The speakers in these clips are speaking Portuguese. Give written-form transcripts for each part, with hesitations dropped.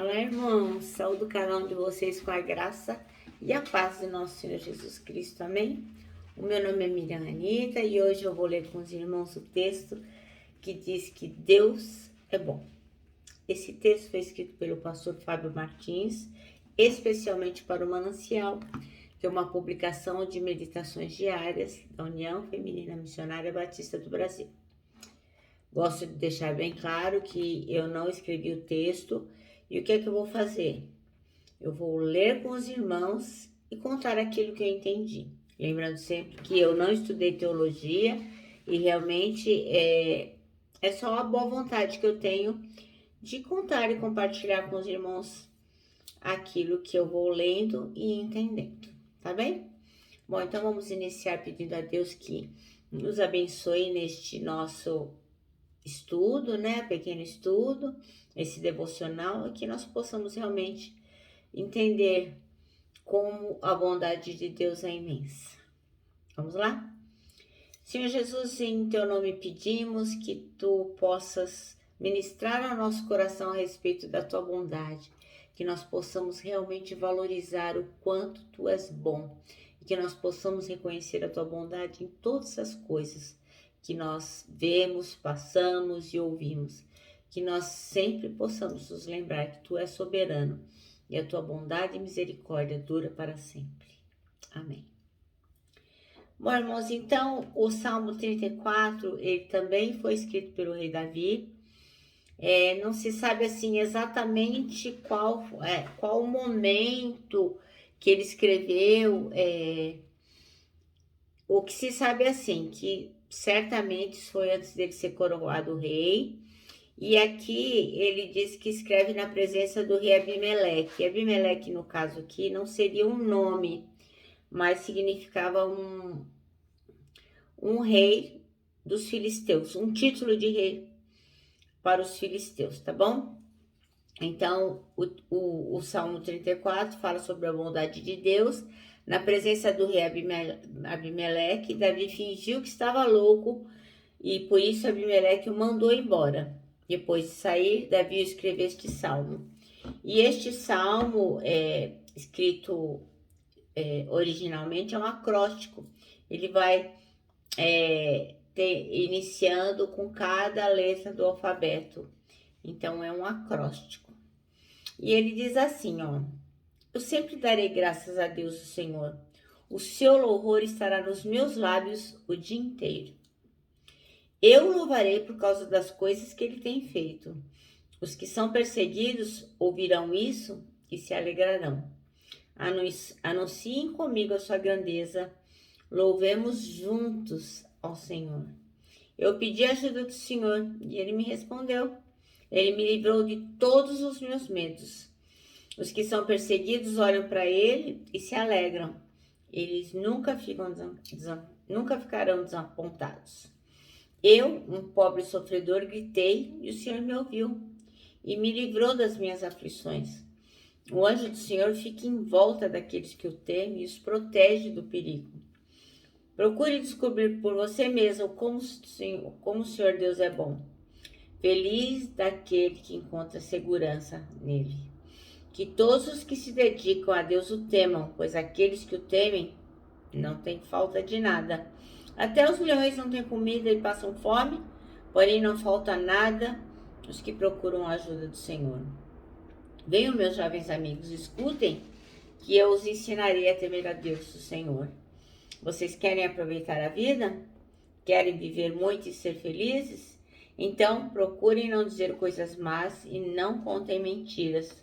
Olá, irmãos. Saúdo cada um de vocês com a graça e a paz do nosso Senhor Jesus Cristo. Amém? O meu nome é Miriam Anita e hoje eu vou ler com os irmãos o texto que diz que Deus é bom. Esse texto foi escrito pelo pastor Fábio Martins, especialmente para o Manancial, que é uma publicação de meditações diárias da União Feminina Missionária Batista do Brasil. Gosto de deixar bem claro que eu não escrevi o texto. E o que é que eu vou fazer? Eu vou ler com os irmãos e contar aquilo que eu entendi. Lembrando sempre que eu não estudei teologia e realmente é só a boa vontade que eu tenho de contar e compartilhar com os irmãos aquilo que eu vou lendo e entendendo, tá bem? Bom, então vamos iniciar pedindo a Deus que nos abençoe neste nosso estudo, né? Pequeno estudo, esse devocional, e que nós possamos realmente entender como a bondade de Deus é imensa. Vamos lá? Senhor Jesus, em teu nome pedimos que tu possas ministrar ao nosso coração a respeito da tua bondade, que nós possamos realmente valorizar o quanto tu és bom e que nós possamos reconhecer a tua bondade em todas as coisas que nós vemos, passamos e ouvimos, que nós sempre possamos nos lembrar que tu és soberano e a tua bondade e misericórdia dura para sempre. Amém. Bom, irmãos, então o Salmo 34, ele também foi escrito pelo rei Davi. Não se sabe assim exatamente qual o momento que ele escreveu. O que se sabe assim, que certamente foi antes dele ser coroado rei. E aqui ele diz que escreve na presença do rei Abimeleque. Abimeleque, no caso aqui, não seria um nome, mas significava um rei dos filisteus, um título de rei para os filisteus, tá bom? Então, o Salmo 34 fala sobre a bondade de Deus. Na presença do rei Abimeleque, Davi fingiu que estava louco e por isso Abimeleque o mandou embora. Depois de sair, Davi escreveu este salmo. E este salmo, escrito originalmente, é um acróstico. Ele vai iniciando com cada letra do alfabeto. Então, é um acróstico. E ele diz assim, ó: eu sempre darei graças a Deus, o Senhor. O seu louvor estará nos meus lábios o dia inteiro. Eu louvarei por causa das coisas que ele tem feito. Os que são perseguidos ouvirão isso e se alegrarão. Anunciem comigo a sua grandeza. Louvemos juntos ao Senhor. Eu pedi a ajuda do Senhor e ele me respondeu. Ele me livrou de todos os meus medos. Os que são perseguidos olham para ele e se alegram. Eles nunca ficarão desapontados. Eu, um pobre sofredor, gritei e o Senhor me ouviu e me livrou das minhas aflições. O anjo do Senhor fica em volta daqueles que o temem e os protege do perigo. Procure descobrir por você mesmo como o Senhor Deus é bom. Feliz daquele que encontra segurança nele. Que todos os que se dedicam a Deus o temam, pois aqueles que o temem não têm falta de nada. Até os leões não têm comida e passam fome, porém não falta nada os que procuram a ajuda do Senhor. Venham, meus jovens amigos, escutem, que eu os ensinarei a temer a Deus, o Senhor. Vocês querem aproveitar a vida? Querem viver muito e ser felizes? Então, procurem não dizer coisas más e não contem mentiras.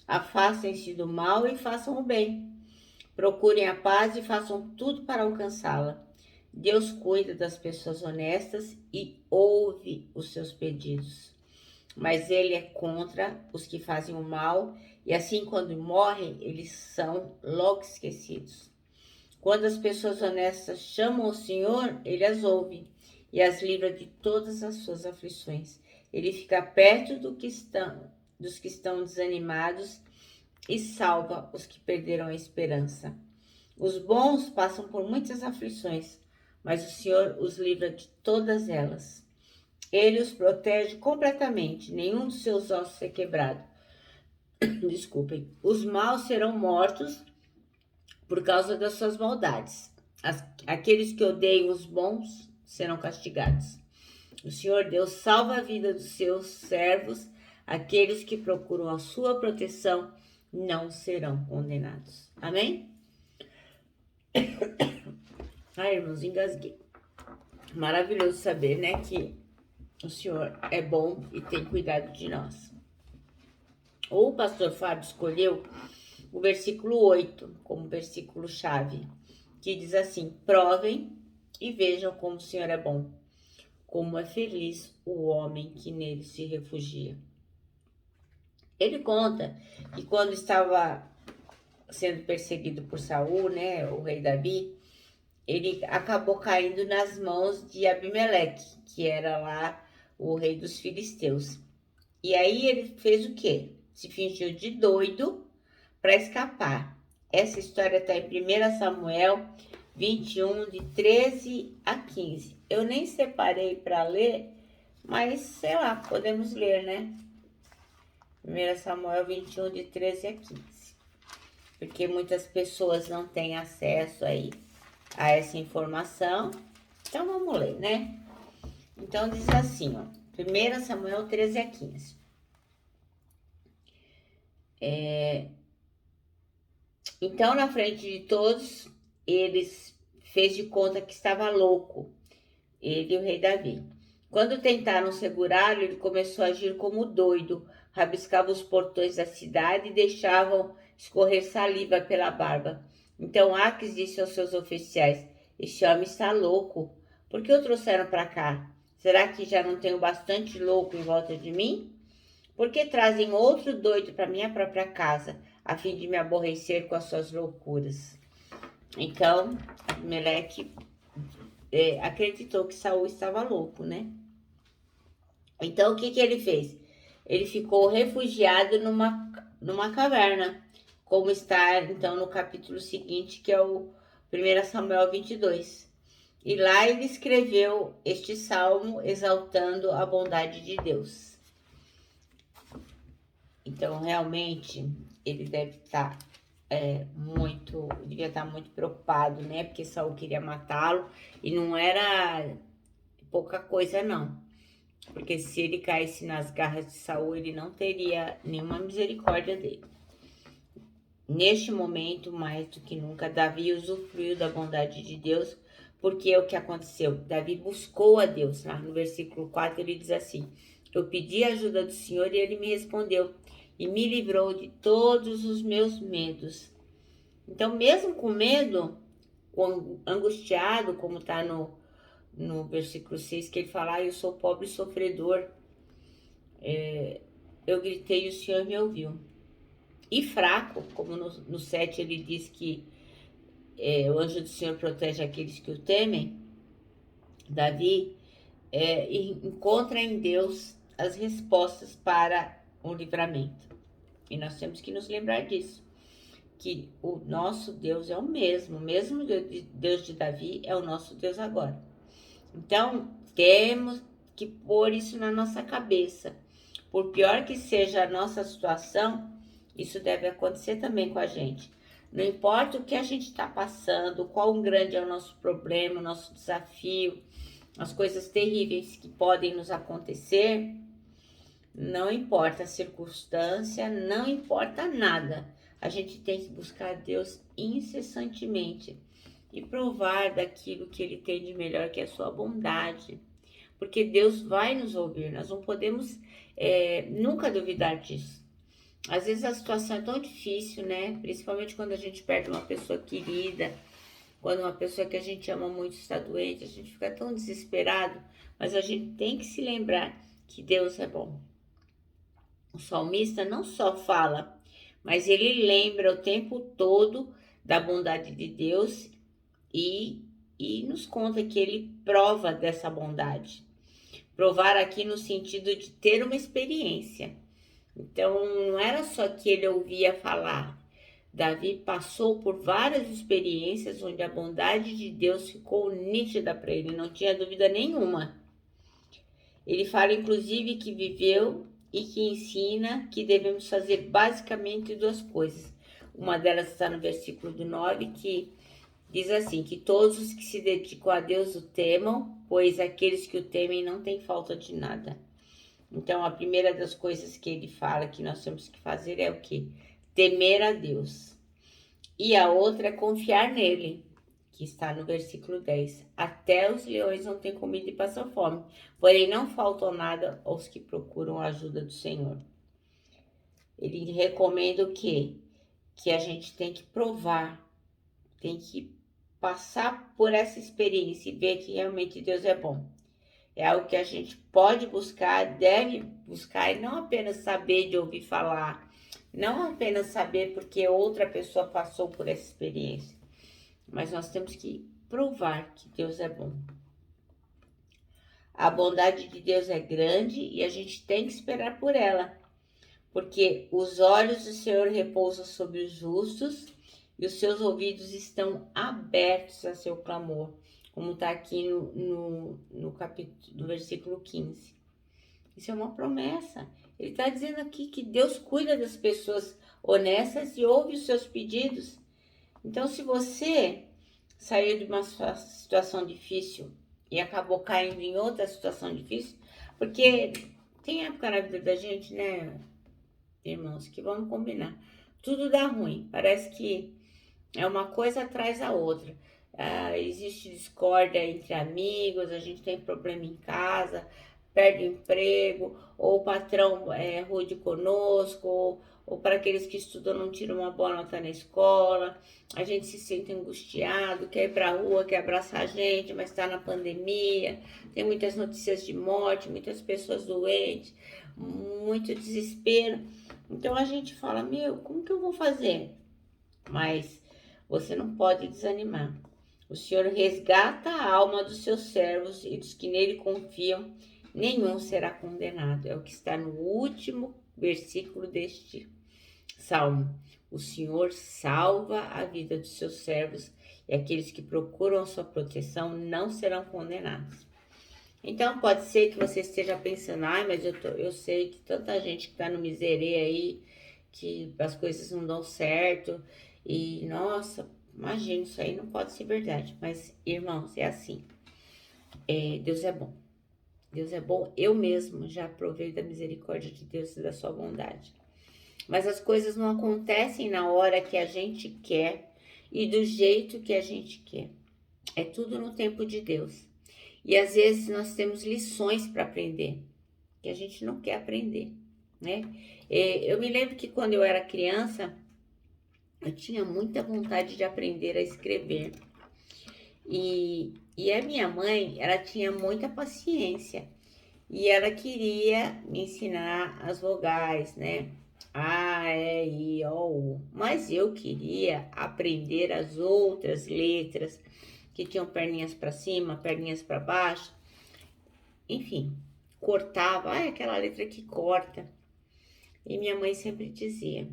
Afastem-se do mal e façam o bem. Procurem a paz e façam tudo para alcançá-la. Deus cuida das pessoas honestas e ouve os seus pedidos. Mas ele é contra os que fazem o mal e assim quando morrem, eles são logo esquecidos. Quando as pessoas honestas chamam o Senhor, ele as ouve e as livra de todas as suas aflições. Ele fica perto dos que estão desanimados e salva os que perderam a esperança. Os bons passam por muitas aflições, mas o Senhor os livra de todas elas. Ele os protege completamente, nenhum dos seus ossos é quebrado. Desculpem. Os maus serão mortos por causa das suas maldades. Aqueles que odeiam os bons serão castigados. O Senhor Deus salva a vida dos seus servos. Aqueles que procuram a sua proteção não serão condenados. Amém? Ai, irmãos, engasguei. Maravilhoso saber, né, que o Senhor é bom e tem cuidado de nós. O pastor Fábio escolheu o versículo 8 como versículo chave, que diz assim: provem e vejam como o Senhor é bom, como é feliz o homem que nele se refugia. Ele conta que quando estava sendo perseguido por Saul, né, o rei Davi, ele acabou caindo nas mãos de Abimeleque, que era lá o rei dos filisteus. E aí ele fez o quê? Se fingiu de doido para escapar. Essa história está em 1 Samuel 21, de 13 a 15. Eu nem separei para ler, mas sei lá, podemos ler, né? 1 Samuel 21, de 13 a 15. Porque muitas pessoas não têm acesso aí a essa informação. Então vamos ler, né? Então diz assim, ó. 1 Samuel 13 a 15. Então, na frente de todos, eles fez de conta que estava louco, ele e o rei Davi. Quando tentaram segurá-lo, ele começou a agir como doido, rabiscava os portões da cidade e deixavam escorrer saliva pela barba. Então Aques disse aos seus oficiais: este homem está louco, por que o trouxeram para cá? Será que já não tenho bastante louco em volta de mim? Por que trazem outro doido para minha própria casa, a fim de me aborrecer com as suas loucuras? Então, Abimeleque acreditou que Saul estava louco, né? Então, o que ele fez? Ele ficou refugiado numa caverna, como está, então, no capítulo seguinte, que é o 1 Samuel 22. E lá ele escreveu este salmo exaltando a bondade de Deus. Então, realmente, ele deve estar devia estar muito preocupado, né? Porque Saul queria matá-lo e não era pouca coisa, não. Porque se ele caísse nas garras de Saul, ele não teria nenhuma misericórdia dele. Neste momento, mais do que nunca, Davi usufruiu da bondade de Deus, porque o que aconteceu? Davi buscou a Deus. Lá no versículo 4 ele diz assim: eu pedi a ajuda do Senhor e ele me respondeu e me livrou de todos os meus medos. Então, mesmo com medo, angustiado, como está no versículo 6, que ele fala: eu sou pobre e sofredor, eu gritei e o Senhor me ouviu. E fraco, como no 7 ele diz que o anjo do Senhor protege aqueles que o temem, Davi encontra em Deus as respostas para o livramento. E nós temos que nos lembrar disso, que o nosso Deus é o mesmo Deus de Davi é o nosso Deus agora. Então, temos que pôr isso na nossa cabeça. Por pior que seja a nossa situação, isso deve acontecer também com a gente. Não importa o que a gente está passando, quão grande é o nosso problema, o nosso desafio, as coisas terríveis que podem nos acontecer, não importa a circunstância, não importa nada. A gente tem que buscar Deus incessantemente e provar daquilo que Ele tem de melhor, que é a sua bondade. Porque Deus vai nos ouvir, nós não podemos nunca duvidar disso. Às vezes a situação é tão difícil, né? Principalmente quando a gente perde uma pessoa querida, quando uma pessoa que a gente ama muito está doente, a gente fica tão desesperado, mas a gente tem que se lembrar que Deus é bom. O salmista não só fala, mas ele lembra o tempo todo da bondade de Deus e nos conta que ele prova dessa bondade. Provar aqui no sentido de ter uma experiência. Então, não era só que ele ouvia falar. Davi passou por várias experiências onde a bondade de Deus ficou nítida para ele, não tinha dúvida nenhuma. Ele fala, inclusive, que viveu e que ensina que devemos fazer basicamente duas coisas. Uma delas está no versículo do 9, que diz assim, que todos os que se dedicam a Deus o temam, pois aqueles que o temem não têm falta de nada. Então, a primeira das coisas que ele fala que nós temos que fazer é o quê? Temer a Deus. E a outra é confiar nele, que está no versículo 10. Até os leões não têm comida e passam fome, porém não faltam nada aos que procuram a ajuda do Senhor. Ele recomenda o quê? Que a gente tem que provar, tem que passar por essa experiência e ver que realmente Deus é bom. É algo que a gente pode buscar, deve buscar, e não apenas saber de ouvir falar, não apenas saber porque outra pessoa passou por essa experiência, mas nós temos que provar que Deus é bom. A bondade de Deus é grande e a gente tem que esperar por ela, porque os olhos do Senhor repousam sobre os justos e os seus ouvidos estão abertos a seu clamor, como está aqui no capítulo do versículo 15. Isso é uma promessa. Ele está dizendo aqui que Deus cuida das pessoas honestas e ouve os seus pedidos. Então, se você saiu de uma situação difícil e acabou caindo em outra situação difícil, porque tem época na vida da gente, né, irmãos, que vamos combinar, tudo dá ruim, parece que é uma coisa atrás da outra. Existe discórdia entre amigos, a gente tem problema em casa, perde o emprego, ou o patrão é rude conosco, ou para aqueles que estudam não tiram uma boa nota na escola, a gente se sente angustiado, quer ir para a rua, quer abraçar a gente, mas está na pandemia, tem muitas notícias de morte, muitas pessoas doentes, muito desespero. Então a gente fala, como que eu vou fazer? Mas você não pode desanimar. O Senhor resgata a alma dos seus servos e dos que nele confiam, nenhum será condenado. É o que está no último versículo deste salmo. O Senhor salva a vida dos seus servos e aqueles que procuram a sua proteção não serão condenados. Então pode ser que você esteja pensando, mas eu sei que tanta gente que está no miserê aí, que as coisas não dão certo, e nossa, imagina, isso aí não pode ser verdade. Mas, irmãos, é assim, Deus é bom. Deus é bom, eu mesmo já provei da misericórdia de Deus e da sua bondade. Mas as coisas não acontecem na hora que a gente quer e do jeito que a gente quer. É tudo no tempo de Deus. E às vezes nós temos lições para aprender, que a gente não quer aprender, né? Eu me lembro que quando eu era criança, eu tinha muita vontade de aprender a escrever. E a minha mãe, ela tinha muita paciência. E ela queria me ensinar as vogais, né? A, E, I, O, U. Mas eu queria aprender as outras letras que tinham perninhas para cima, perninhas para baixo. Enfim, cortava. Aquela letra que corta. E minha mãe sempre dizia,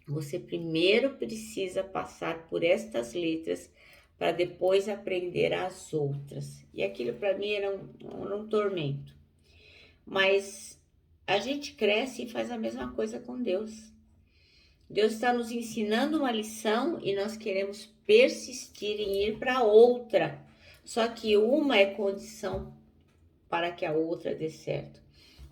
você primeiro precisa passar por estas letras para depois aprender as outras. E aquilo para mim era um tormento. Mas a gente cresce e faz a mesma coisa com Deus. Deus está nos ensinando uma lição e nós queremos persistir em ir para outra. Só que uma é condição para que a outra dê certo.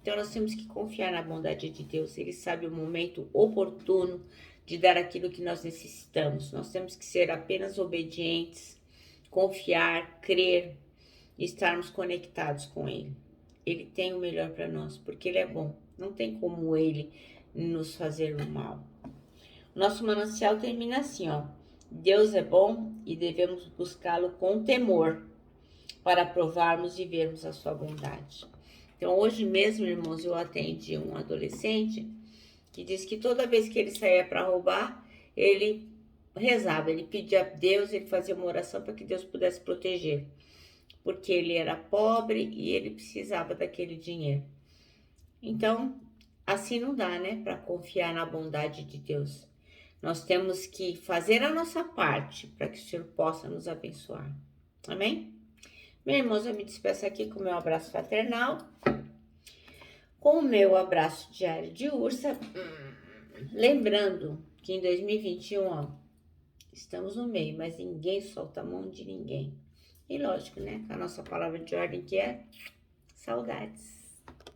Então nós temos que confiar na bondade de Deus. Ele sabe o momento oportuno de dar aquilo que nós necessitamos. Nós temos que ser apenas obedientes, confiar, crer e estarmos conectados com Ele. Ele tem o melhor para nós, porque Ele é bom. Não tem como Ele nos fazer o mal. Nosso manancial termina assim, ó. Deus é bom e devemos buscá-lo com temor para provarmos e vermos a sua bondade. Então, hoje mesmo, irmãos, eu atendi um adolescente que disse que toda vez que ele saía para roubar, ele rezava, ele pedia a Deus, ele fazia uma oração para que Deus pudesse proteger, porque ele era pobre e ele precisava daquele dinheiro. Então, assim não dá, né, para confiar na bondade de Deus. Nós temos que fazer a nossa parte para que o Senhor possa nos abençoar. Amém? Meus irmãos, eu me despeço aqui com o meu abraço fraternal. com o meu abraço diário de ursa, lembrando que em 2021, ó, estamos no meio, mas ninguém solta a mão de ninguém. E lógico, né? A nossa palavra de ordem que é saudades.